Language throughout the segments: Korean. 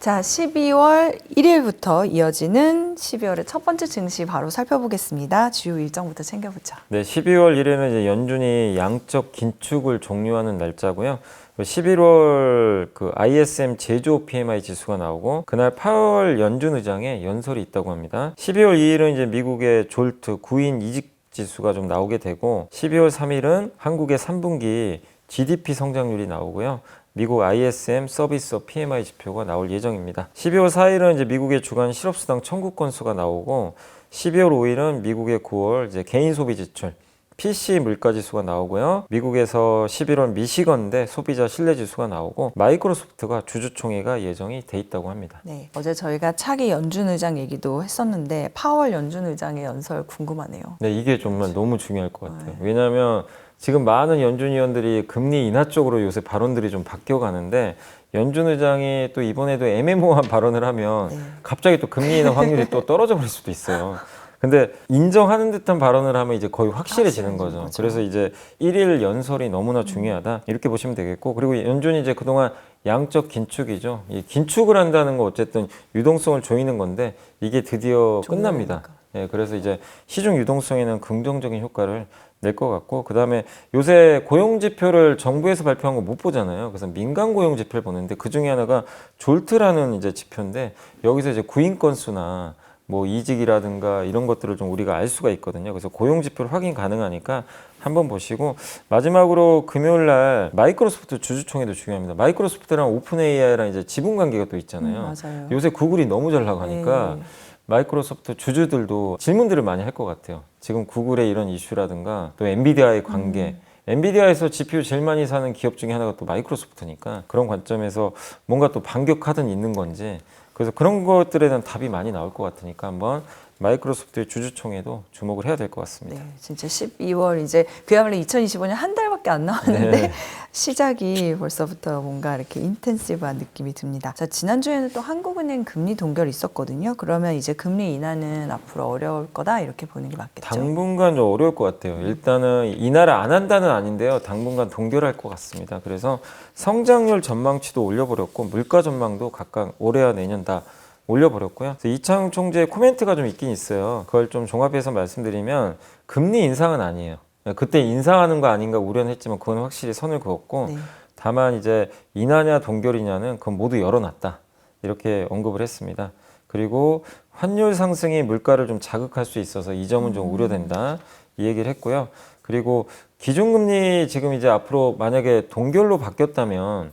자, 12월 1일부터 이어지는 12월의 첫 번째 증시 바로 살펴보겠습니다. 주요 일정부터 챙겨보죠. 네, 12월 1일은 이제 연준이 양적 긴축을 종료하는 날짜고요. 11월 그 ISM 제조업 PMI 지수가 나오고 그날 파월 연준 의장의 연설이 있다고 합니다. 12월 2일은 이제 미국의 졸트 구인 이직 지수가 좀 나오게 되고 12월 3일은 한국의 3분기 GDP 성장률이 나오고요. 미국 ISM 서비스업 PMI 지표가 나올 예정입니다. 12월 4일은 이제 미국의 주간 실업수당 청구 건수가 나오고 12월 5일은 미국의 9월 이제 개인 소비 지출 PC 물가 지수가 나오고요. 미국에서 11월 미시건대 소비자 신뢰 지수가 나오고 마이크로소프트가 주주총회가 예정이 돼 있다고 합니다. 네, 어제 저희가 차기 연준 의장 얘기도 했었는데 파월 연준 의장의 연설 궁금하네요. 네, 이게 정말 너무 중요할 것 같아요. 왜냐하면 지금 많은 연준 위원들이 금리 인하 쪽으로 요새 발언들이 좀 바뀌어 가는데 연준 의장이 또 이번에도 애매모호한 발언을 하면 갑자기 또 금리 인하 확률이 또 떨어져 버릴 수도 있어요. 근데 인정하는 듯한 발언을 하면 이제 거의 확실해지는 거죠. 맞아. 그래서 이제 1일 연설이 너무나 중요하다 이렇게 보시면 되겠고, 그리고 연준이 이제 그동안 양적 긴축이죠. 이 긴축을 한다는 거 어쨌든 유동성을 조이는 건데 이게 드디어 끝납니다. 예, 그래서 이제 시중 유동성에는 긍정적인 효과를 낼 것 같고, 그 다음에 요새 고용지표를 정부에서 발표한 거 못 보잖아요. 그래서 민간 고용지표를 보는데 그 중에 하나가 졸트라는 이제 지표인데 여기서 이제 구인 건수나 뭐 이직이라든가 이런 것들을 좀 우리가 알 수가 있거든요. 그래서 고용지표를 확인 가능하니까 한번 보시고, 마지막으로 금요일 날 마이크로소프트 주주총회도 중요합니다. 마이크로소프트랑 오픈 AI랑 이제 지분 관계가 또 있잖아요. 맞아요. 요새 구글이 너무 잘 나가니까 마이크로소프트 주주들도 질문들을 많이 할 것 같아요. 지금 구글의 이런 이슈라든가 또 엔비디아의 관계, 엔비디아에서 GPU 제일 많이 사는 기업 중에 하나가 또 마이크로소프트니까 그런 관점에서 뭔가 또 반격 카드는 있는 건지, 그래서 그런 것들에 대한 답이 많이 나올 것 같으니까 한번 마이크로소프트의 주주총회도 주목을 해야 될 것 같습니다. 네, 진짜 12월 이제 그야말로 2025년 한 달밖에 안 남았는데 시작이 벌써부터 뭔가 이렇게 인텐시브한 느낌이 듭니다. 자, 지난주에는 또 한국은행 금리 동결이 있었거든요. 그러면 이제 금리 인하는 앞으로 어려울 거다 이렇게 보는 게 맞겠죠? 당분간 좀 어려울 것 같아요. 일단은 인하를 안 한다는 아닌데요. 당분간 동결할 것 같습니다. 그래서 성장률 전망치도 올려버렸고 물가 전망도 각각 올해와 내년 다 올려버렸고요. 이창용 총재의 코멘트가 좀 있긴 있어요. 그걸 좀 종합해서 말씀드리면 금리 인상은 아니에요. 그때 인상하는 거 아닌가 우려는 했지만 그건 확실히 선을 그었고, 다만 이제 인하냐 동결이냐는 그건 모두 열어놨다 이렇게 언급을 했습니다. 그리고 환율 상승이 물가를 좀 자극할 수 있어서 이 점은 좀 우려된다 이 얘기를 했고요. 그리고 기준금리 지금 이제 앞으로 만약에 동결로 바뀌었다면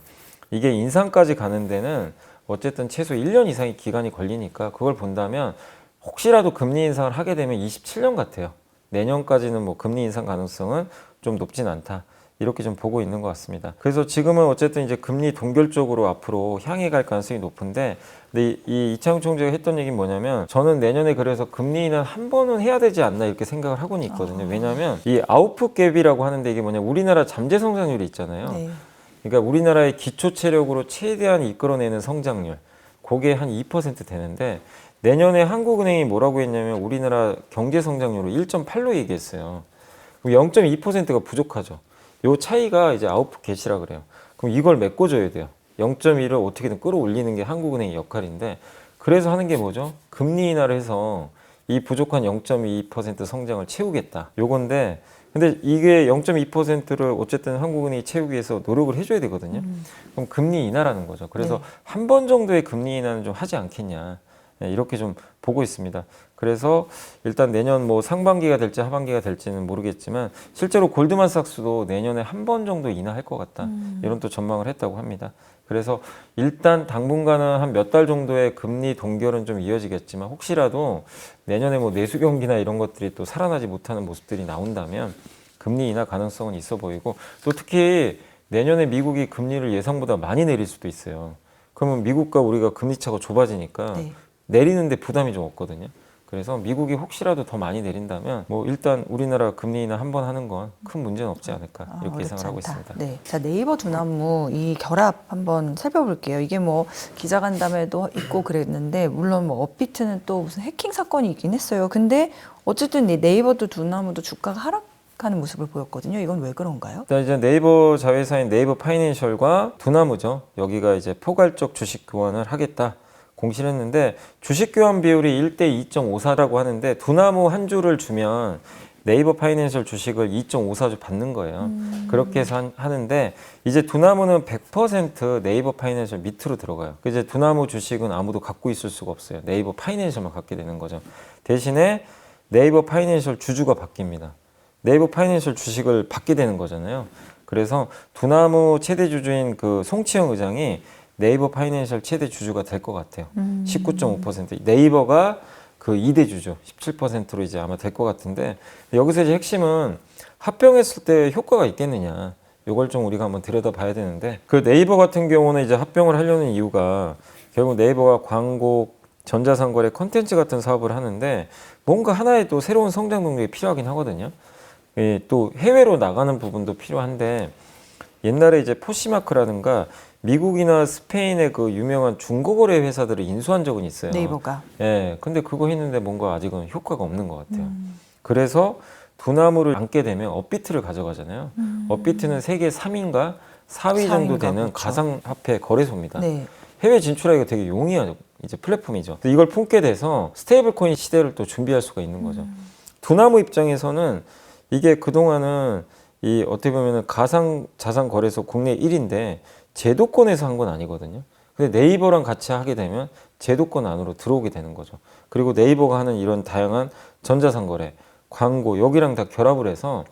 이게 인상까지 가는 데는 어쨌든 최소 1년 이상의 기간이 걸리니까 그걸 본다면 혹시라도 금리 인상을 하게 되면 27년 같아요. 내년까지는 뭐 금리 인상 가능성은 좀 높진 않다. 이렇게 좀 보고 있는 것 같습니다. 그래서 지금은 어쨌든 이제 금리 동결 쪽으로 앞으로 향해 갈 가능성이 높은데, 근데 이 이창용 총재가 했던 얘기는 뭐냐면 저는 내년에 그래서 금리 인하 한 번은 해야 되지 않나 이렇게 생각을 하고는 있거든요. 왜냐하면 이 아웃풋 갭이라고 하는데 이게 뭐냐, 우리나라 잠재 성장률이 있잖아요. 그러니까 우리나라의 기초 체력으로 최대한 이끌어내는 성장률, 그게 한 2% 되는데 내년에 한국은행이 뭐라고 했냐면 우리나라 경제 성장률을 1.8로 얘기했어요. 그럼 0.2%가 부족하죠. 요 차이가 이제 아웃풋 겟이라 그래요. 그럼 이걸 메꿔줘야 돼요. 0.1을 어떻게든 끌어올리는 게 한국은행의 역할인데, 그래서 하는 게 뭐죠? 금리 인하를 해서 이 부족한 0.2% 성장을 채우겠다. 요건데, 근데 이게 0.2%를 어쨌든 한국은행이 채우기 위해서 노력을 해줘야 되거든요. 그럼 금리 인하라는 거죠. 그래서 한 번 정도의 금리 인하는 좀 하지 않겠냐. 이렇게 좀 보고 있습니다. 그래서 일단 내년 뭐 상반기가 될지 하반기가 될지는 모르겠지만 실제로 골드만삭스도 내년에 한 번 정도 인하할 것 같다. 이런 또 전망을 했다고 합니다. 그래서 일단 당분간은 한 몇 달 정도의 금리 동결은 좀 이어지겠지만 혹시라도 내년에 뭐 내수 경기나 이런 것들이 또 살아나지 못하는 모습들이 나온다면 금리 인하 가능성은 있어 보이고, 또 특히 내년에 미국이 금리를 예상보다 많이 내릴 수도 있어요. 그러면 미국과 우리가 금리 차가 좁아지니까 내리는데 부담이 좀 없거든요. 그래서 미국이 혹시라도 더 많이 내린다면 뭐 일단 우리나라 금리 인하 한 번 하는 건 큰 문제는 없지 않을까 이렇게 예상을 하고 있습니다. 네, 자 네이버 두나무 이 결합 한번 살펴볼게요. 이게 뭐 기자간담회도 있고 그랬는데 물론 뭐 업비트는 또 무슨 해킹 사건이 있긴 했어요. 근데 어쨌든 네이버도 두나무도 주가가 하락하는 모습을 보였거든요. 이건 왜 그런가요? 일단 이제 네이버 자회사인 네이버 파이낸셜과 두나무죠. 여기가 이제 포괄적 주식 교환을 하겠다. 공시를 했는데 주식 교환 비율이 1대 2.54라고 하는데 두나무 한 주를 주면 네이버 파이낸셜 주식을 2.54주 받는 거예요. 그렇게 해서 하는데 이제 두나무는 100% 네이버 파이낸셜 밑으로 들어가요. 이제 두나무 주식은 아무도 갖고 있을 수가 없어요. 네이버 파이낸셜만 갖게 되는 거죠. 대신에 네이버 파이낸셜 주주가 바뀝니다. 네이버 파이낸셜 주식을 받게 되는 거잖아요. 그래서 두나무 최대 주주인 그 송치영 의장이 네이버 파이낸셜 최대 주주가 될 것 같아요. 19.5%. 네이버가 그 2대 주주 17%로 이제 아마 될 것 같은데 여기서 이제 핵심은 합병했을 때 효과가 있겠느냐. 이걸 좀 우리가 한번 들여다봐야 되는데 그 네이버 같은 경우는 이제 합병을 하려는 이유가 결국 네이버가 광고, 전자상거래, 콘텐츠 같은 사업을 하는데 뭔가 하나의 또 새로운 성장 동력이 필요하긴 하거든요. 또 해외로 나가는 부분도 필요한데 옛날에 이제 포시마크라든가 미국이나 스페인의 그 유명한 중고거래 회사들을 인수한 적은 있어요. 네이버가. 예. 근데 그거 했는데 뭔가 아직은 효과가 없는 것 같아요. 그래서 두나무를 안게 되면 업비트를 가져가잖아요. 업비트는 세계 3위인가 4위 정도 4위인가 되는 그렇죠. 가상화폐 거래소입니다. 네. 해외 진출하기가 되게 용이한 이제 플랫폼이죠. 이걸 품게 돼서 스테이블 코인 시대를 또 준비할 수가 있는 거죠. 두나무 입장에서는 이게 그동안은 이 어떻게 보면은 가상 자산 거래소 국내 1위인데 제도권에서 한 건 아니거든요. 근데 네이버랑 같이 하게 되면 제도권 안으로 들어오게 되는 거죠. 그리고 네이버가 하는 이런 다양한 전자상거래, 광고 여기랑 다 결합을 해서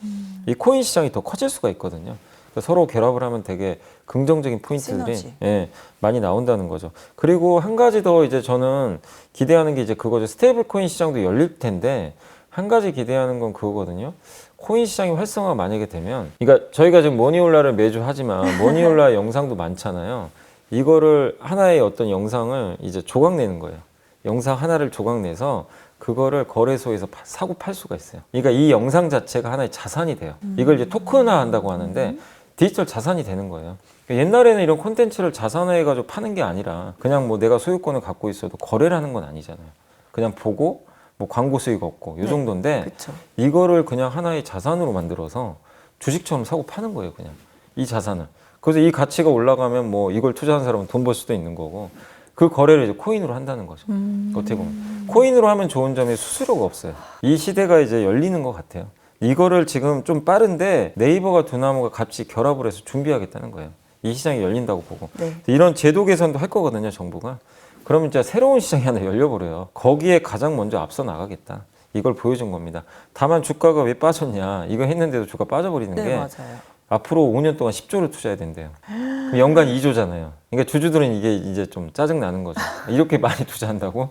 이 코인 시장이 더 커질 수가 있거든요. 그러니까 서로 결합을 하면 되게 긍정적인 포인트들이 시너지. 예, 많이 나온다는 거죠. 그리고 한 가지 더 이제 저는 기대하는 게 이제 그거죠. 스테이블 코인 시장도 열릴 텐데 한 가지 기대하는 건 그거거든요. 코인 시장이 활성화가 만약에 되면, 그러니까 저희가 지금 머니올라를 매주 하지만 머니올라 영상도 많잖아요. 이거를 하나의 어떤 영상을 이제 조각내는 거예요. 영상 하나를 조각내서 그거를 거래소에서 사고 팔 수가 있어요. 그러니까 이 영상 자체가 하나의 자산이 돼요. 이걸 이제 토큰화 한다고 하는데 디지털 자산이 되는 거예요. 그러니까 옛날에는 이런 콘텐츠를 자산화해가지고 파는 게 아니라 그냥 뭐 내가 소유권을 갖고 있어도 거래를 하는 건 아니잖아요. 그냥 보고 뭐 광고 수익 얻고 이 정도인데 그렇죠. 이거를 그냥 하나의 자산으로 만들어서 주식처럼 사고 파는 거예요. 그냥 이 자산을. 그래서 이 가치가 올라가면 뭐 이걸 투자한 사람은 돈 벌 수도 있는 거고 그 거래를 이제 코인으로 한다는 거죠. 어떻게 보면 코인으로 하면 좋은 점이 수수료가 없어요. 이 시대가 이제 열리는 것 같아요. 이거를 지금 좀 빠른데 네이버가 두나무가 같이 결합을 해서 준비하겠다는 거예요. 이 시장이 열린다고 보고 네. 이런 제도 개선도 할 거거든요. 정부가. 그러면 진짜 새로운 시장이 하나 열려버려요. 거기에 가장 먼저 앞서 나가겠다. 이걸 보여준 겁니다. 다만 주가가 왜 빠졌냐. 이거 했는데도 주가 빠져버리는 네, 게 맞아요. 앞으로 5년 동안 10조를 투자해야 된대요. 그럼 연간 2조잖아요. 그러니까 주주들은 이게 이제 좀 짜증 나는 거죠. 이렇게 많이 투자한다고?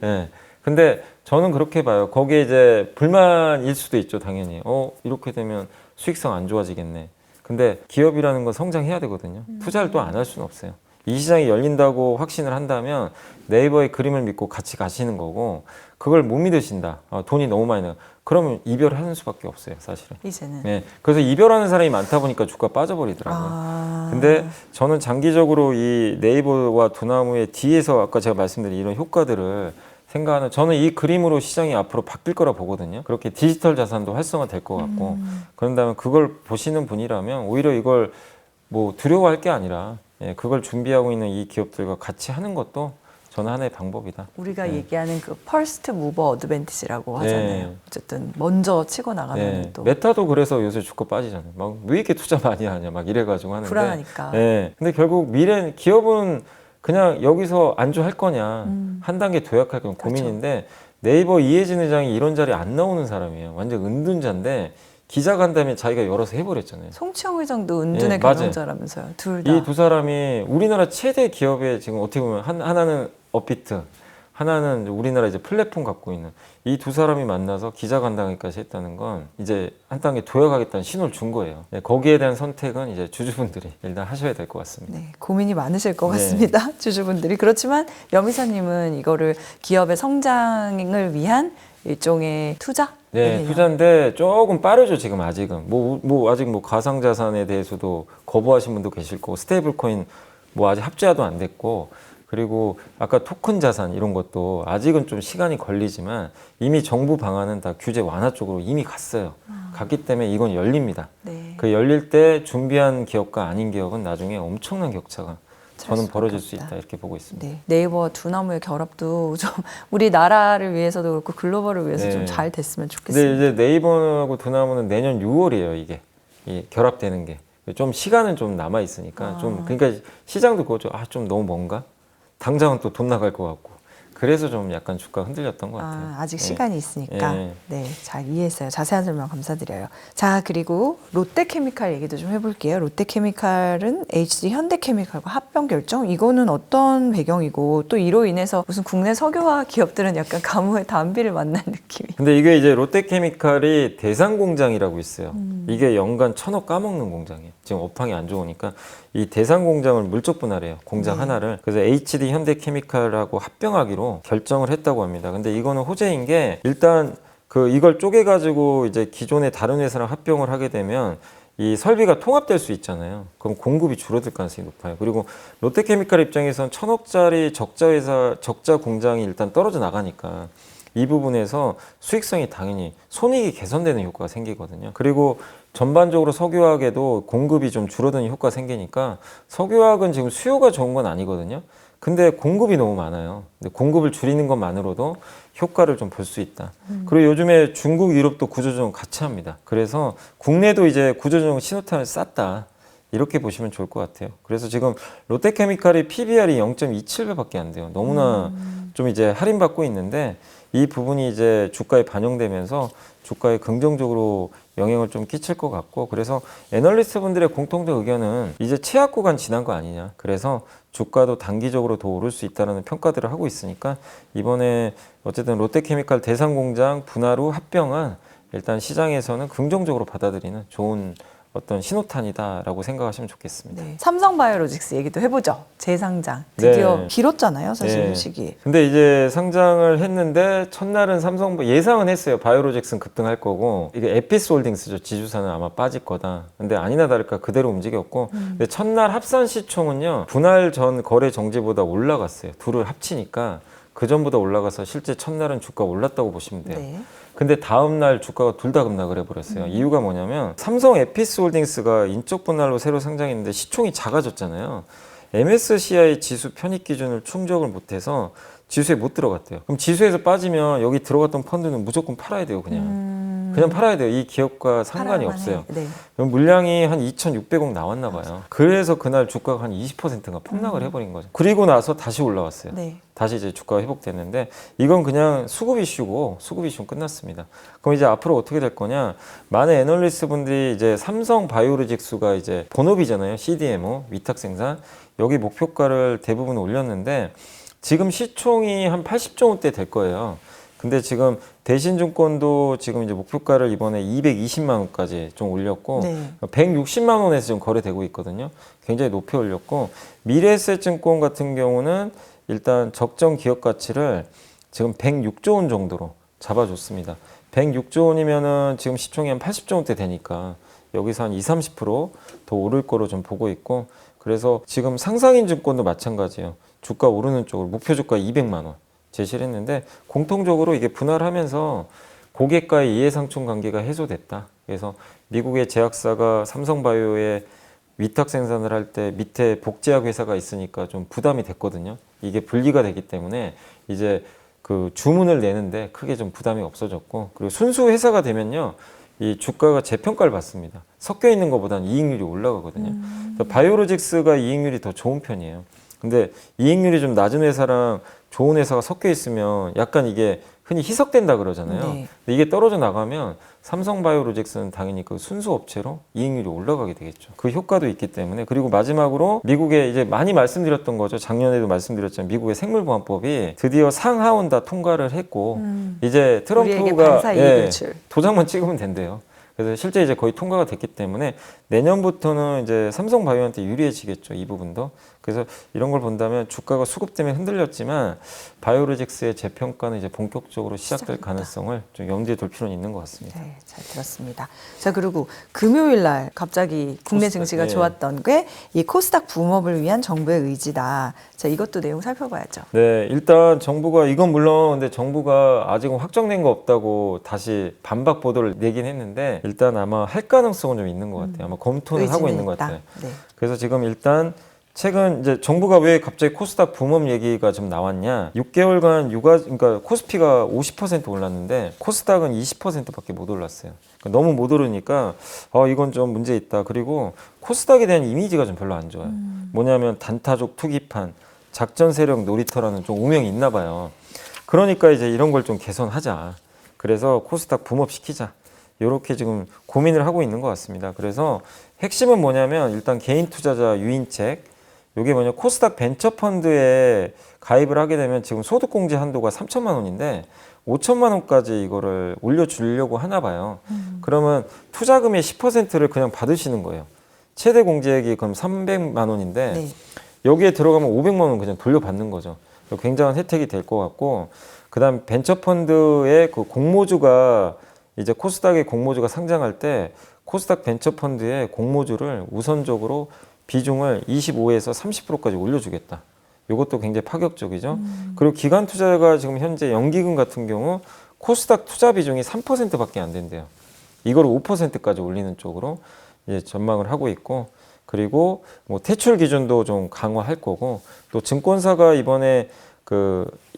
예. 근데 저는 그렇게 봐요. 거기에 이제 불만일 수도 있죠, 당연히. 이렇게 되면 수익성 안 좋아지겠네. 근데 기업이라는 건 성장해야 되거든요. 투자를 또 안 할 수는 없어요. 이 시장이 열린다고 확신을 한다면 네이버의 그림을 믿고 같이 가시는 거고 그걸 못 믿으신다. 돈이 너무 많이 나. 그러면 이별하는 수밖에 없어요, 사실은. 이제는. 네. 그래서 이별하는 사람이 많다 보니까 주가 빠져버리더라고요. 근데 저는 장기적으로 이 네이버와 두나무의 뒤에서 아까 제가 말씀드린 이런 효과들을 생각하는 저는 이 그림으로 시장이 앞으로 바뀔 거라 보거든요. 그렇게 디지털 자산도 활성화 될 것 같고 그런다면 그걸 보시는 분이라면 오히려 이걸 뭐 두려워할 게 아니라 그걸 준비하고 있는 이 기업들과 같이 하는 것도 저는 하나의 방법이다. 우리가 얘기하는 그 퍼스트 무버 어드밴티지라고 하잖아요. 네. 어쨌든 먼저 치고 나가면 네. 또 메타도 그래서 요새 주가 빠지잖아요. 막 왜 이렇게 투자 많이 하냐 막 이래가지고 하는데. 불안하니까. 네. 근데 결국 기업은 그냥 여기서 안주할 거냐 한 단계 도약할 건 고민인데 네이버 이해진 의장이 이런 자리에 안 나오는 사람이에요. 완전 은둔자인데 기자 간담회 자기가 열어서 해버렸잖아요. 송치영 회장도 은둔의 예, 맞아요. 경영자라면서요. 둘 다. 이 두 사람이 우리나라 최대 기업에 지금 어떻게 보면 하나는 업비트, 하나는 우리나라 이제 플랫폼 갖고 있는 이 두 사람이 만나서 기자간담회까지 했다는 건 이제 한 단계 도약하겠다는 신호를 준 거예요. 네, 거기에 대한 선택은 이제 주주분들이 일단 하셔야 될 것 같습니다. 네, 고민이 많으실 것 네. 같습니다. 주주분들이. 그렇지만 염이사님은 이거를 기업의 성장을 위한 일종의 투자? 네, 투자인데 조금 빠르죠, 지금 아직은. 아직 가상자산에 대해서도 거부하신 분도 계실 거고, 스테이블 코인 아직 합자도 안 됐고, 그리고 아까 토큰 자산 이런 것도 아직은 좀 시간이 걸리지만 이미 정부 방안은 다 규제 완화 쪽으로 이미 갔어요. 갔기 때문에 이건 열립니다. 네. 그 열릴 때 준비한 기업과 아닌 기업은 나중에 엄청난 격차가 저는 벌어질 수 없다. 있다 이렇게 보고 있습니다. 네. 네이버와 두나무의 결합도 좀 우리나라를 위해서도 그렇고 글로벌을 위해서 네. 좀 잘 됐으면 좋겠습니다. 근데 이제 네이버하고 두나무는 내년 6월이에요 이게 이 결합되는 게. 좀 시간은 좀 남아 있으니까 좀 그러니까 시장도 그거죠. 좀 너무 먼가? 당장은 또 돈 나갈 것 같고. 그래서 좀 약간 주가가 흔들렸던 것 같아요. 아직 예. 시간이 있으니까. 예. 네, 잘 이해했어요. 자세한 설명 감사드려요. 자, 그리고 롯데케미칼 얘기도 좀 해볼게요. 롯데케미칼은 HD 현대케미칼과 합병 결정? 이거는 어떤 배경이고 또 이로 인해서 무슨 국내 석유화학 기업들은 약간 가뭄의 단비를 만난 느낌이. 근데 이게 이제 롯데케미칼이 대상 공장이라고 있어요. 이게 연간 1,000억 까먹는 공장이에요. 지금 업황이 안 좋으니까 이 대상 공장을 물적 분할해요. 공장 네. 하나를. 그래서 HD 현대케미칼하고 합병하기로 결정을 했다고 합니다. 근데 이거는 호재인 게 일단 이걸 쪼개 가지고 이제 기존의 다른 회사랑 합병을 하게 되면 이 설비가 통합될 수 있잖아요. 그럼 공급이 줄어들 가능성이 높아요. 그리고 롯데케미칼 입장에서는 1,000억짜리 적자 회사, 적자 공장이 일단 떨어져 나가니까 이 부분에서 수익성이 당연히 손익이 개선되는 효과가 생기거든요. 그리고 전반적으로 석유화학에도 공급이 좀 줄어드는 효과가 생기니까 석유화학은 지금 수요가 좋은 건 아니거든요. 근데 공급이 너무 많아요. 근데 공급을 줄이는 것만으로도 효과를 좀 볼 수 있다. 그리고 요즘에 중국, 유럽도 구조조정 같이 합니다. 그래서 국내도 이제 구조조정 신호탄을 쐈다. 이렇게 보시면 좋을 것 같아요. 그래서 지금 롯데케미칼이 PBR이 0.27배밖에 안 돼요. 너무나 좀 이제 할인받고 있는데 이 부분이 이제 주가에 반영되면서 주가에 긍정적으로 영향을 좀 끼칠 것 같고 그래서 애널리스트 분들의 공통된 의견은 이제 최악 구간 지난 거 아니냐. 그래서 주가도 단기적으로 더 오를 수 있다는 평가들을 하고 있으니까 이번에 어쨌든 롯데케미칼 대상공장 분할 후 합병은 일단 시장에서는 긍정적으로 받아들이는 좋은 어떤 신호탄이다라고 생각하시면 좋겠습니다. 네. 삼성바이오로직스 얘기도 해보죠. 재상장 드디어 네. 길었잖아요, 사실 네. 이 시기. 근데 이제 상장을 했는데 첫날은 삼성 예상은 했어요. 바이오로직스는 급등할 거고 이게 에피스홀딩스죠. 지주사는 아마 빠질 거다. 근데 아니나 다를까 그대로 움직였고 근데 첫날 합산 시총은요 분할 전 거래 정지보다 올라갔어요. 둘을 합치니까 그 전보다 올라가서 실제 첫날은 주가 올랐다고 보시면 돼요. 네. 근데 다음날 주가가 둘 다 급락을 해버렸어요. 이유가 뭐냐면 삼성 에피스홀딩스가 인적 분할로 새로 상장했는데 시총이 작아졌잖아요. MSCI 지수 편입 기준을 충족을 못해서 지수에 못 들어갔대요. 그럼 지수에서 빠지면 여기 들어갔던 펀드는 무조건 팔아야 돼요. 그냥 팔아야 돼요. 이 기업과 상관이 팔아야만 없어요. 해. 네. 그럼 물량이 한 2,600억 나왔나 봐요. 그래서 그날 주가가 한 20%가 폭락을 해버린 거죠. 그리고 나서 다시 올라왔어요. 네. 다시 이제 주가가 회복됐는데 이건 그냥 수급 이슈고 수급 이슈는 끝났습니다. 그럼 이제 앞으로 어떻게 될 거냐? 많은 애널리스트 분들이 이제 삼성 바이오로직스가 이제 본업이잖아요. CDMO 위탁 생산 여기 목표가를 대부분 올렸는데 지금 시총이 한 80조 원대 될 거예요. 근데 지금 대신증권도 지금 이제 목표가를 이번에 220만 원까지 좀 올렸고 네. 160만 원에서 지금 거래되고 있거든요. 굉장히 높이 올렸고 미래에셋증권 같은 경우는 일단 적정 기업 가치를 지금 106조 원 정도로 잡아줬습니다. 106조 원이면은 지금 시총이 한 80조 원대 되니까 여기서 한 20-30%더 오를 거로 좀 보고 있고 그래서 지금 상상인 증권도 마찬가지예요. 주가 오르는 쪽으로 목표 주가 200만 원 제시를 했는데 공통적으로 이게 분할하면서 고객과의 이해상충 관계가 해소됐다. 그래서 미국의 제약사가 삼성바이오에 위탁 생산을 할 때 밑에 복제약 회사가 있으니까 좀 부담이 됐거든요. 이게 분리가 되기 때문에 이제 그 주문을 내는데 크게 좀 부담이 없어졌고 그리고 순수 회사가 되면요. 이 주가가 재평가를 받습니다. 섞여 있는 것보다는 이익률이 올라가거든요. 바이오로직스가 이익률이 더 좋은 편이에요. 근데 이익률이 좀 낮은 회사랑 좋은 회사가 섞여 있으면 약간 이게 흔히 희석된다 그러잖아요. 네. 근데 이게 떨어져 나가면 삼성바이오로직스는 당연히 그 순수 업체로 이익률이 올라가게 되겠죠. 그 효과도 있기 때문에 그리고 마지막으로 미국에 이제 많이 말씀드렸던 거죠. 작년에도 말씀드렸지만 미국의 생물보안법이 드디어 상하원 다 통과를 했고 이제 우리에게 트럼프가 반사 이익을 줄. 도장만 찍으면 된대요. 그래서 실제 이제 거의 통과가 됐기 때문에 내년부터는 이제 삼성바이오한테 유리해지겠죠. 이 부분도. 그래서 이런 걸 본다면 주가가 수급 때문에 흔들렸지만 바이오로직스의 재평가는 이제 본격적으로 시작될 가능성을 좀 염두에 둘 필요는 있는 것 같습니다. 네, 잘 들었습니다. 자, 그리고 금요일 날 갑자기 국내 코스닥, 증시가 네. 좋았던 게 이 코스닥 붐업을 위한 정부의 의지다. 자, 이것도 내용 살펴봐야죠. 네, 일단 정부가 이건 물론 근데 정부가 아직은 확정된 거 없다고 다시 반박 보도를 내긴 했는데 일단 아마 할 가능성은 좀 있는 것 같아요. 아마 검토는 하고 의지는 있는 것 있다. 같아요. 네. 그래서 지금 일단 최근 이제 정부가 왜 갑자기 코스닥 붐업 얘기가 좀 나왔냐? 6개월간 그러니까 코스피가 50% 올랐는데 코스닥은 20%밖에 못 올랐어요. 그러니까 너무 못 오르니까 이건 좀 문제 있다. 그리고 코스닥에 대한 이미지가 좀 별로 안 좋아요. 뭐냐면 단타족 투기판, 작전 세력 놀이터라는 좀 오명이 있나 봐요. 그러니까 이제 이런 걸 좀 개선하자. 그래서 코스닥 붐업 시키자. 이렇게 지금 고민을 하고 있는 것 같습니다. 그래서 핵심은 뭐냐면 일단 개인 투자자 유인책, 이게 뭐냐, 코스닥 벤처펀드에 가입을 하게 되면 지금 소득공제 한도가 3천만 원인데 5천만 원까지 이거를 올려주려고 하나 봐요. 그러면 투자금의 10%를 그냥 받으시는 거예요. 최대 공제액이 그럼 300만 원인데 네. 여기에 들어가면 500만 원 그냥 돌려받는 거죠. 굉장한 혜택이 될 것 같고, 그다음 벤처펀드의 그 공모주가 이제 코스닥의 공모주가 상장할 때 코스닥 벤처펀드의 공모주를 우선적으로 비중을 25에서 30%까지 올려주겠다. 이것도 굉장히 파격적이죠. 그리고 기관 투자가 지금 현재 연기금 같은 경우 코스닥 투자 비중이 3%밖에 안 된대요. 이걸 5%까지 올리는 쪽으로 이제 전망을 하고 있고, 그리고 뭐 퇴출 기준도 좀 강화할 거고, 또 증권사가 이번에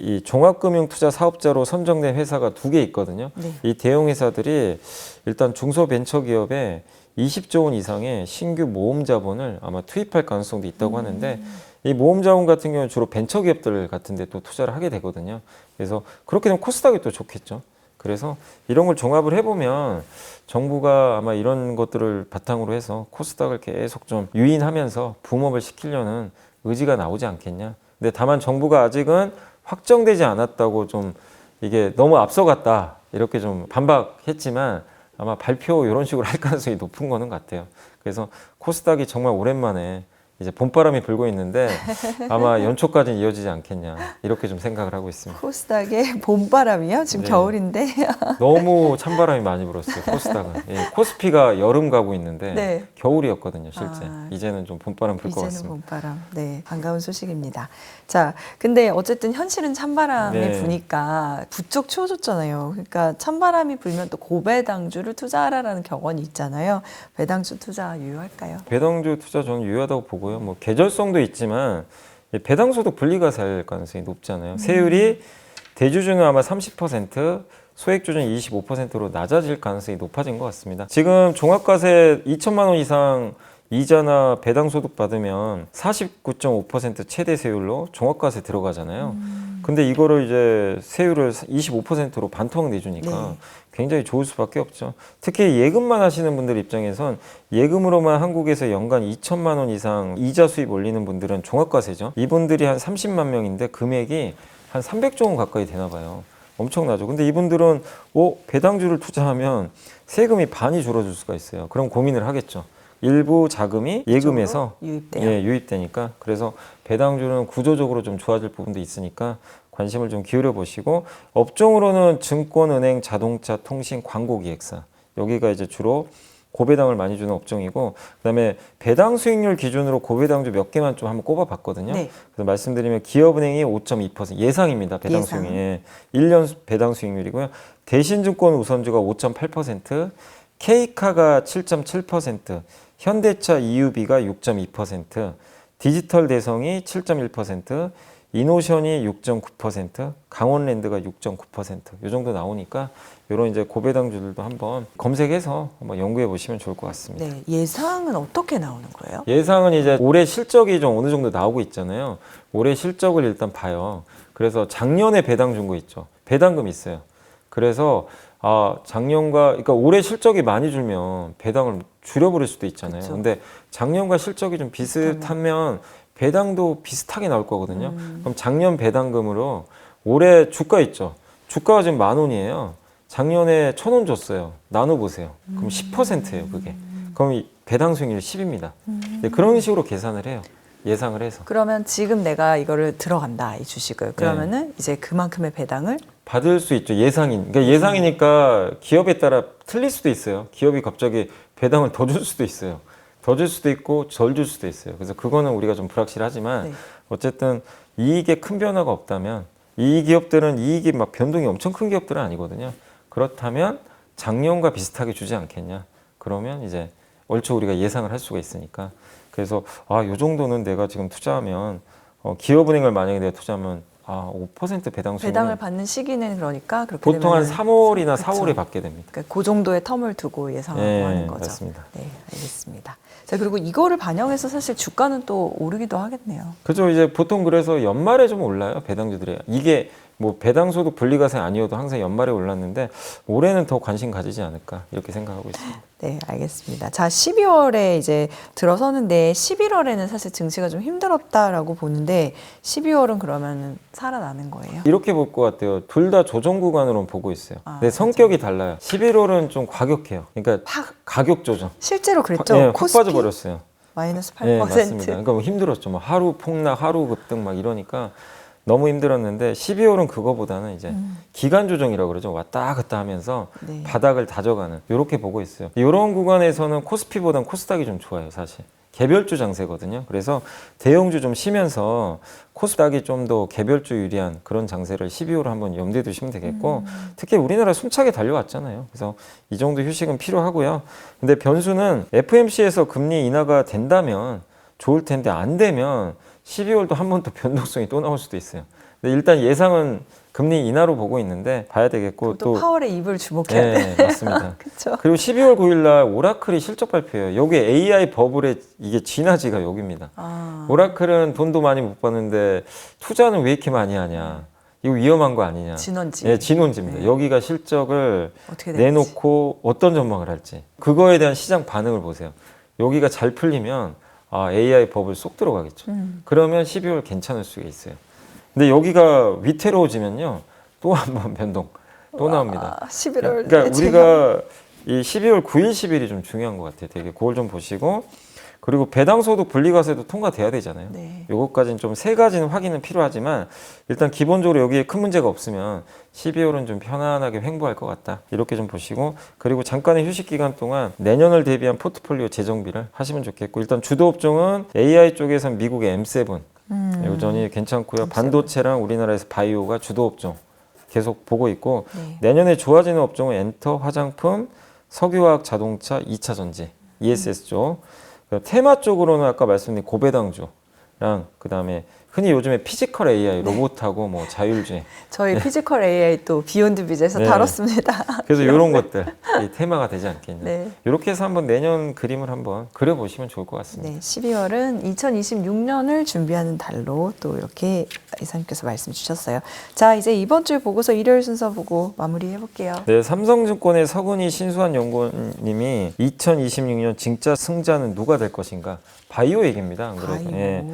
이 종합금융투자 사업자로 선정된 회사가 2개 있거든요. 네. 이 대형 회사들이 일단 중소벤처기업에 20조 원 이상의 신규 모험 자본을 아마 투입할 가능성도 있다고 하는데, 이 모험 자본 같은 경우는 주로 벤처기업들 같은 데 또 투자를 하게 되거든요. 그래서 그렇게 되면 코스닥이 또 좋겠죠. 그래서 이런 걸 종합을 해보면 정부가 아마 이런 것들을 바탕으로 해서 코스닥을 계속 좀 유인하면서 붐업을 시키려는 의지가 나오지 않겠냐. 근데 다만 정부가 아직은 확정되지 않았다고 좀 이게 너무 앞서갔다 이렇게 좀 반박했지만 아마 발표 이런 식으로 할 가능성이 높은 거는 같아요. 그래서 코스닥이 정말 오랜만에 이제 봄바람이 불고 있는데 아마 연초까지는 이어지지 않겠냐 이렇게 좀 생각을 하고 있습니다. 코스닥의 봄바람이요? 지금 네. 겨울인데. 너무 찬바람이 많이 불었어요. 코스닥은. 예, 코스피가 여름 가고 있는데 네. 겨울이었거든요. 실제. 아, 이제는 좀 봄바람 불 것 이제는 같습니다. 봄바람. 네, 반가운 소식입니다. 자, 근데 어쨌든 현실은 찬바람이 네. 부니까 부쩍 추워졌잖아요. 그러니까 찬바람이 불면 또 고배당주를 투자하라라는 격언이 있잖아요. 배당주 투자 유효할까요? 배당주 투자 저는 유효하다고 보고요. 뭐 계절성도 있지만 배당소득 분리가 될 가능성이 높잖아요. 세율이 대주주는 아마 30%, 소액주주는 25%로 낮아질 가능성이 높아진 것 같습니다. 지금 종합과세 2천만 원 이상 이자나 배당소득 받으면 49.5% 최대 세율로 종합과세 들어가잖아요. 근데 이거를 이제 세율을 25%로 반토막 내주니까 네. 굉장히 좋을 수밖에 없죠. 특히 예금만 하시는 분들 입장에선 예금으로만 한국에서 연간 2천만 원 이상 이자 수입 올리는 분들은 종합과세죠. 이분들이 한 30만 명인데 금액이 한 300조 원 가까이 되나 봐요. 엄청나죠. 근데 이분들은 배당주를 투자하면 세금이 반이 줄어들 수가 있어요. 그럼 고민을 하겠죠. 일부 자금이 예금에서 유입돼요. 예, 유입되니까. 그래서 배당주는 구조적으로 좀 좋아질 부분도 있으니까 관심을 좀 기울여 보시고, 업종으로는 증권, 은행, 자동차, 통신, 광고 기획사, 여기가 이제 주로 고배당을 많이 주는 업종이고, 그다음에 배당 수익률 기준으로 고배당주 몇 개만 좀 한번 꼽아 봤거든요. 네. 그래서 말씀드리면 기업은행이 5.2% 예상입니다. 배당 예상. 수익률 1년 배당 수익률이고요. 대신증권 우선주가 5.8%, K카가 7.7%, 현대차 EUB가 6.2%, 디지털 대성이 7.1%, 이노션이 6.9%, 강원랜드가 6.9%, 이 정도 나오니까 이런 이제 고배당주들도 한번 검색해서 한번 연구해 보시면 좋을 것 같습니다. 네, 예상은 어떻게 나오는 거예요? 예상은 이제 올해 실적이 좀 어느 정도 나오고 있잖아요. 올해 실적을 일단 봐요. 그래서 작년에 배당 준 거 있죠. 배당금 있어요. 그래서 작년과, 그러니까 올해 실적이 많이 줄면 배당을 줄여버릴 수도 있잖아요. 그쵸. 근데 작년과 실적이 좀 비슷하면 배당도 비슷하게 나올 거거든요. 그럼 작년 배당금으로 올해 주가 있죠. 주가가 지금 10,000원이에요. 작년에 1,000원 줬어요. 나눠보세요. 그럼 10%예요, 그게. 그럼 이 배당 수익률이 10입니다. 그런 식으로 계산을 해요. 예상을 해서. 그러면 지금 내가 이거를 들어간다, 이 주식을. 그러면은 이제 그만큼의 배당을 받을 수 있죠. 그러니까 예상이니까 기업에 따라 틀릴 수도 있어요. 기업이 갑자기 배당을 더 줄 수도 있어요. 더 줄 수도 있고 덜 줄 수도 있어요. 그래서 그거는 우리가 좀 불확실하지만 네. 어쨌든 이익에 큰 변화가 없다면, 이 기업들은 이익이 막 변동이 엄청 큰 기업들은 아니거든요. 그렇다면 작년과 비슷하게 주지 않겠냐. 그러면 이제 얼추 우리가 예상을 할 수가 있으니까 그래서 요 정도는 내가 지금 투자하면 기업은행을 만약에 내가 투자하면 5% 배당 수익 배당을 받는 시기는 그러니까 그렇게 보통 한 되면은 3월이나 그쵸. 4월에 받게 됩니다. 그러니까 그 정도의 텀을 두고 예상하고 하는 거죠. 맞습니다. 네, 알겠습니다. 자, 그리고 이거를 반영해서 사실 주가는 또 오르기도 하겠네요. 그죠. 이제 보통 그래서 연말에 좀 올라요. 배당주들이. 이게 뭐 배당소득 분리과세 아니어도 항상 연말에 올랐는데 올해는 더 관심 가지지 않을까 이렇게 생각하고 있습니다. 네, 알겠습니다. 자, 12월에 이제 들어서는데 11월에는 사실 증시가 좀 힘들었다라고 보는데 12월은 그러면 살아나는 거예요? 이렇게 볼 것 같아요. 둘 다 조정 구간으로 보고 있어요. 아, 근데 성격이 달라요. 11월은 좀 과격해요. 그러니까 가격 조정. 실제로 그랬죠? 확 코스피 빠져버렸어요. 마이너스 8%. 네, 맞습니다. 그러니까 뭐 힘들었죠. 뭐 하루 폭락, 하루 급등 막 이러니까 너무 힘들었는데 12월은 그거보다는 이제 기간 조정이라고 그러죠. 왔다 갔다 하면서 네. 바닥을 다져가는 이렇게 보고 있어요. 이런 구간에서는 코스피보단 코스닥이 좀 좋아요, 사실. 개별주 장세거든요. 그래서 대형주 좀 쉬면서 코스닥이 좀 더 개별주 유리한 그런 장세를 12월에 한번 염두에 두시면 되겠고 특히 우리나라 숨차게 달려왔잖아요. 그래서 이 정도 휴식은 필요하고요. 근데 변수는 FMC에서 금리 인하가 된다면 좋을 텐데 안 되면 12월도 한 번 더 변동성이 또 나올 수도 있어요. 근데 일단 예상은 금리 인하로 보고 있는데 봐야 되겠고 또 파월의 입을 주목해야 돼. 네, 맞습니다. 그렇죠. 그리고 12월 9일 날 오라클이 실적 발표해요. 여기 AI 버블의 이게 진화지가 여기입니다. 오라클은 돈도 많이 못 받는데 투자는 왜 이렇게 많이 하냐. 이거 위험한 거 아니냐. 진원지. 네, 진원지입니다. 네. 여기가 실적을 어떻게 될지. 내놓고 어떤 전망을 할지. 그거에 대한 시장 반응을 보세요. 여기가 잘 풀리면 AI 버블 쏙 들어가겠죠. 그러면 12월 괜찮을 수가 있어요. 근데 여기가 위태로워지면요. 또 한 번 변동 또 나옵니다. 11월. 그러니까 우리가 이 12월 9일, 10일이 좀 중요한 것 같아요. 되게 그걸 좀 보시고 그리고 배당소득 분리과세도 통과돼야 되잖아요. 네. 요것까지는 좀 세 가지는 확인은 필요하지만 일단 기본적으로 여기에 큰 문제가 없으면 12월은 좀 편안하게 횡보할 것 같다. 이렇게 좀 보시고 그리고 잠깐의 휴식 기간 동안 내년을 대비한 포트폴리오 재정비를 하시면 좋겠고 일단 주도 업종은 AI 쪽에서는 미국의 M7 여전히 괜찮고요. M7. 반도체랑 우리나라에서 바이오가 주도 업종 계속 보고 있고 네. 내년에 좋아지는 업종은 엔터, 화장품, 석유화학, 자동차, 2차 전지, ESS 쪽. 테마 쪽으로는 아까 말씀드린 고배당주랑 그다음에 흔히 요즘에 피지컬 AI, 로봇하고 뭐 자율주행. 저희 피지컬 AI 또 비욘드 비즈에서 네. 다뤘습니다. 그래서 이런 것들 이 테마가 되지 않겠냐. 네. 이렇게 해서 한번 내년 그림을 한번 그려보시면 좋을 것 같습니다. 네, 12월은 2026년을 준비하는 달로 또 이렇게 이사님께서 말씀 주셨어요. 자, 이제 이번 주 보고서 일요일 순서 보고 마무리해 볼게요. 네, 삼성증권의 서근희 신수환 연구원님이 2026년 진짜 승자는 누가 될 것인가? 바이오 얘기입니다. 안 그래도. 바이오. 예.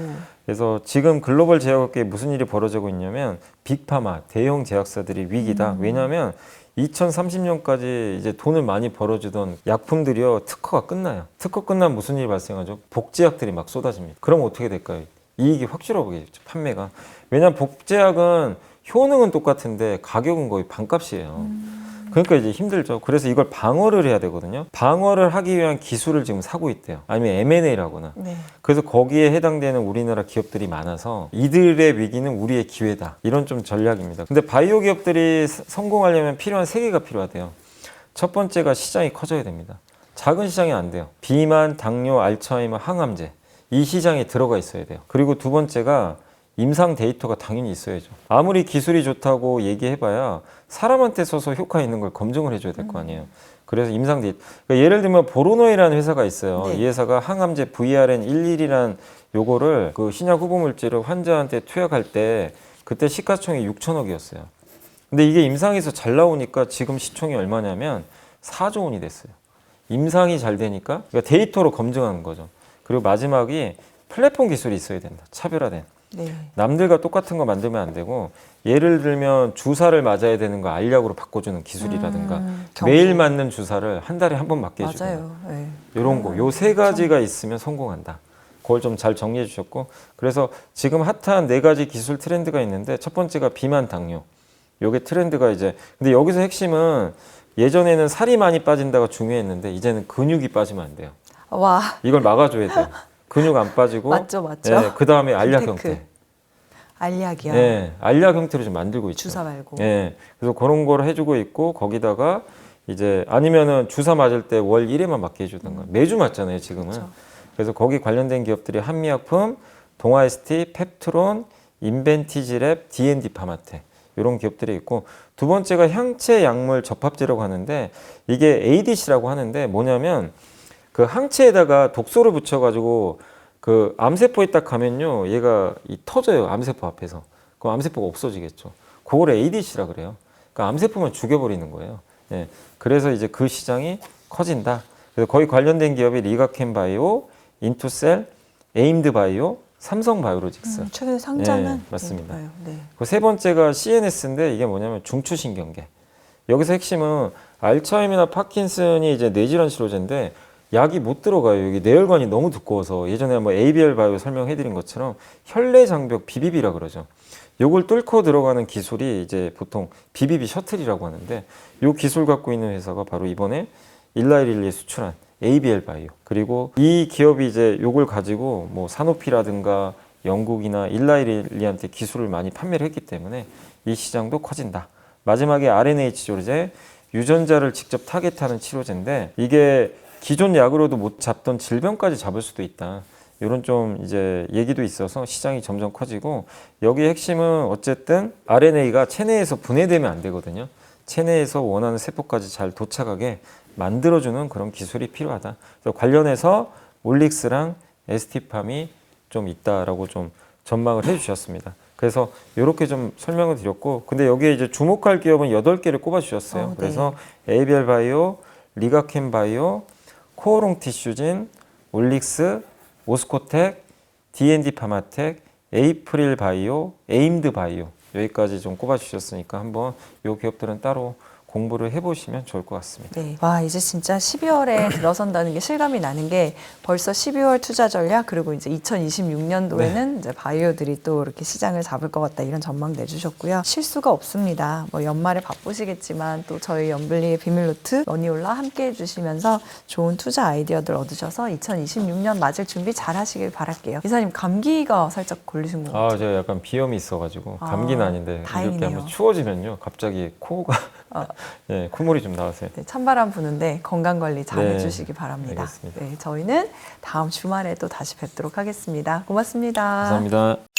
그래서 지금 글로벌 제약업계에 무슨 일이 벌어지고 있냐면 빅파마, 대형 제약사들이 위기다. 왜냐하면 2030년까지 이제 돈을 많이 벌어주던 약품들이요 특허가 끝나요. 특허 끝나면 무슨 일이 발생하죠? 복제약들이 막 쏟아집니다. 그럼 어떻게 될까요? 이익이 확 줄어버리겠죠. 판매가. 왜냐하면 복제약은 효능은 똑같은데 가격은 거의 반값이에요. 그러니까 이제 힘들죠. 그래서 이걸 방어를 해야 되거든요. 방어를 하기 위한 기술을 지금 사고 있대요. 아니면 M&A라거나. 네. 그래서 거기에 해당되는 우리나라 기업들이 많아서 이들의 위기는 우리의 기회다. 이런 좀 전략입니다. 근데 바이오 기업들이 성공하려면 필요한 세 개가 필요하대요. 첫 번째가 시장이 커져야 됩니다. 작은 시장이 안 돼요. 비만, 당뇨, 알츠하이머, 항암제. 이 시장에 들어가 있어야 돼요. 그리고 두 번째가 임상 데이터가 당연히 있어야죠. 아무리 기술이 좋다고 얘기해봐야 사람한테 써서 효과 있는 걸 검증을 해줘야 될 거 아니에요. 그래서 임상 데이터. 그러니까 예를 들면 보로노이라는 회사가 있어요. 네. 이 회사가 항암제 VRN11이라는 요거를 그 신약 후보 물질을 환자한테 투약할 때 그때 시가총이 6천억이었어요. 근데 이게 임상에서 잘 나오니까 지금 시총이 얼마냐면 4조 원이 됐어요. 임상이 잘 되니까 그러니까 데이터로 검증하는 거죠. 그리고 마지막이 플랫폼 기술이 있어야 된다. 차별화된. 네. 남들과 똑같은 거 만들면 안 되고 예를 들면 주사를 맞아야 되는 거 알약으로 바꿔주는 기술이라든가 매일 맞는 주사를 한 달에 한 번 맞게 해주는 맞아요. 네. 이런 거. 요 세 가지가 있으면 성공한다. 그걸 좀 잘 정리해 주셨고 그래서 지금 핫한 네 가지 기술 트렌드가 있는데 첫 번째가 비만 당뇨. 요게 트렌드가 이제 근데 여기서 핵심은 예전에는 살이 많이 빠진다가 중요했는데 이제는 근육이 빠지면 안 돼요. 와, 이걸 막아줘야 돼요. 근육 안 빠지고 맞죠. 예, 그 다음에 알약 빈테크. 형태. 알약이요. 예, 알약 형태로 좀 만들고 있죠. 주사 말고. 예, 그래서 그런 걸 해주고 있고 거기다가 이제 아니면은 주사 맞을 때 월 1회만 맞게 해주던가 매주 맞잖아요 지금은. 그렇죠. 그래서 거기 관련된 기업들이 한미약품, 동아ST, 펩트론, 인벤티지랩, D&D 파마텍 이런 기업들이 있고, 두 번째가 향체 약물 접합제라고 하는데 이게 ADC라고 하는데 뭐냐면 그 항체에다가 독소를 붙여가지고 그 암세포에 딱 가면요 얘가 터져요. 암세포 앞에서. 그럼 암세포가 없어지겠죠. 그걸 ADC라 그래요. 그러니까 암세포만 죽여버리는 거예요. 예. 그래서 이제 그 시장이 커진다. 그래서 거의 관련된 기업이 리가켄바이오, 인투셀, 에임드바이오, 삼성바이오로직스. 최근에 상장은 네, 맞습니다. 네. 그 세 번째가 CNS인데 이게 뭐냐면 중추신경계. 여기서 핵심은 알츠하이머나 파킨슨이 이제 뇌질환 치료제인데 약이 못 들어가요. 여기 뇌혈관이 너무 두꺼워서 예전에 뭐 ABL 바이오 설명해드린 것처럼 혈내 장벽 BBB라 그러죠. 요걸 뚫고 들어가는 기술이 이제 보통 BBB 셔틀이라고 하는데 요 기술 갖고 있는 회사가 바로 이번에 일라이릴리에 수출한 ABL 바이오. 그리고 이 기업이 이제 요걸 가지고 뭐 사노피라든가 영국이나 일라이릴리한테 기술을 많이 판매를 했기 때문에 이 시장도 커진다. 마지막에 RNA 치료제, 유전자를 직접 타겟하는 치료제인데 이게 기존 약으로도 못 잡던 질병까지 잡을 수도 있다. 이런 좀 이제 얘기도 있어서 시장이 점점 커지고, 여기의 핵심은 어쨌든 RNA가 체내에서 분해되면 안 되거든요. 체내에서 원하는 세포까지 잘 도착하게 만들어주는 그런 기술이 필요하다. 그래서 관련해서 올릭스랑 ST팜이 좀 있다라고 좀 전망을 해주셨습니다. 그래서 이렇게 좀 설명을 드렸고, 근데 여기에 이제 주목할 기업은 8개를 꼽아주셨어요. 네. 그래서 ABL 바이오, 리가켄 바이오, 코오롱 티슈진, 올릭스, 오스코텍, D&D 파마텍, 에이프릴 바이오, 에임드 바이오 여기까지 좀 꼽아주셨으니까 한번 이 기업들은 따로 공부를 해보시면 좋을 것 같습니다. 네. 와, 이제 진짜 12월에 들어선다는 게 실감이 나는 게 벌써 12월 투자 전략, 그리고 이제 2026년도에는 이제 바이오들이 또 이렇게 시장을 잡을 것 같다, 이런 전망 내주셨고요. 실수가 없습니다. 뭐 연말에 바쁘시겠지만 또 저희 연블리의 비밀노트 머니올라 함께 해주시면서 좋은 투자 아이디어들 얻으셔서 2026년 맞을 준비 잘 하시길 바랄게요. 이사님, 감기가 살짝 걸리신 것 같아요. 제가 약간 비염이 있어가지고 감기는 아닌데 이렇게 다행이네요. 하면 추워지면요 갑자기 코가 네, 콧물이 좀 나와서요. 네, 찬바람 부는데 건강 관리 잘 네, 해주시기 바랍니다. 알겠습니다. 네, 저희는 다음 주말에 또 다시 뵙도록 하겠습니다. 고맙습니다. 감사합니다.